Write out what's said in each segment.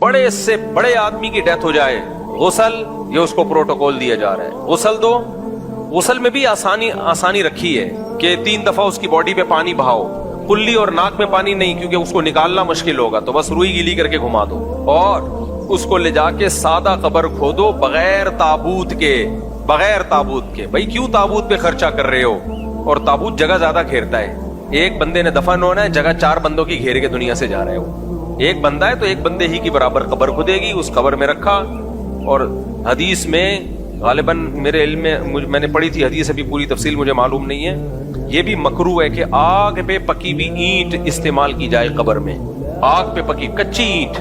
بڑے سے بڑے آدمی کی ڈیتھ ہو جائے، غسل، یہ اس کو پروٹوکول دیا جا رہا ہے، غسل دو۔ غسل میں بھی آسانی رکھی ہے کہ 3 دفعہ اس کی باڈی پہ پانی بہاؤ، کلی اور ناک میں پانی نہیں، کیونکہ اس کو نکالنا مشکل ہوگا، تو بس روئی گیلی کر کے گھما دو، اور اس کو لے جا کے سادہ قبر کھودو بغیر تابوت کے۔ بغیر تابوت کے، بھائی کیوں تابوت پہ خرچہ کر رہے ہو؟ اور تابوت جگہ زیادہ گھیرتا ہے، ایک بندے نے دفن ہونا ہے، جگہ 4 بندوں کی گھیر کے دنیا سے جا رہے ہو۔ ایک بندہ ہے تو ایک بندے ہی کی برابر قبر کھدے گی، اس قبر میں رکھا۔ اور حدیث میں غالباً میرے علم میں نے پڑھی تھی حدیث، ابھی پوری تفصیل مجھے معلوم نہیں ہے، یہ بھی مکروہ ہے کہ آگ پہ پکی ہوئی اینٹ استعمال کی جائے قبر میں۔ آگ پہ پکی کچی اینٹ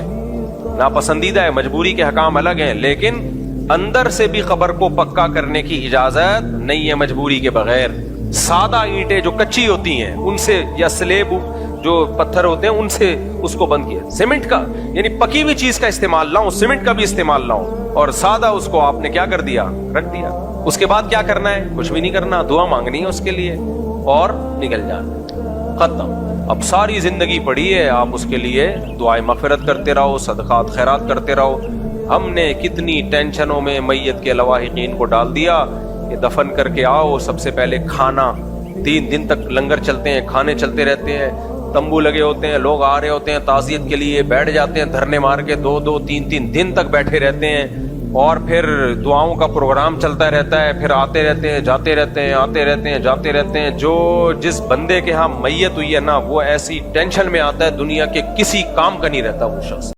ناپسندیدہ ہے، مجبوری کے حکام الگ ہیں، لیکن اندر سے بھی قبر کو پکا کرنے کی اجازت نہیں ہے مجبوری کے بغیر۔ سادہ اینٹیں جو کچی ہوتی ہیں ان سے، یا سلیب جو پتھر ہوتے ہیں ان سے اس کو بند کیا۔ سیمنٹ کا یعنی پکی ہوئی چیز کا استعمال نہ ہو، سیمنٹ کا بھی استعمال نہ ہو، اور سادہ اس کو آپ نے کیا کر دیا، رکھ دیا۔ اس کے بعد کیا کرنا ہے؟ کچھ بھی نہیں کرنا، دعا مانگنی ہے اس کے لیے اور نکل جانا، ختم۔ اب ساری زندگی پڑی ہے، آپ اس کے لیے دعائیں مغفرت کرتے رہو، صدقات خیرات کرتے رہو۔ ہم نے کتنی ٹینشنوں میں میت کے لواحقین کو ڈال دیا کہ دفن کر کے آؤ، سب سے پہلے کھانا، 3 دن تک لنگر چلتے ہیں، کھانے چلتے رہتے ہیں، تمبو لگے ہوتے ہیں، لوگ آ رہے ہوتے ہیں تعزیت کے لیے، بیٹھ جاتے ہیں دھرنے مار کے، 2-2 3-3 دن تک بیٹھے رہتے ہیں، اور پھر دعاؤں کا پروگرام چلتا رہتا ہے، پھر آتے رہتے ہیں، جاتے رہتے ہیں، آتے رہتے ہیں، جاتے رہتے ہیں۔ جو جس بندے کے ہاں میت ہوئی ہے نا، وہ ایسی ٹینشن میں آتا ہے، دنیا کے کسی کام کا نہیں رہتا وہ شخص۔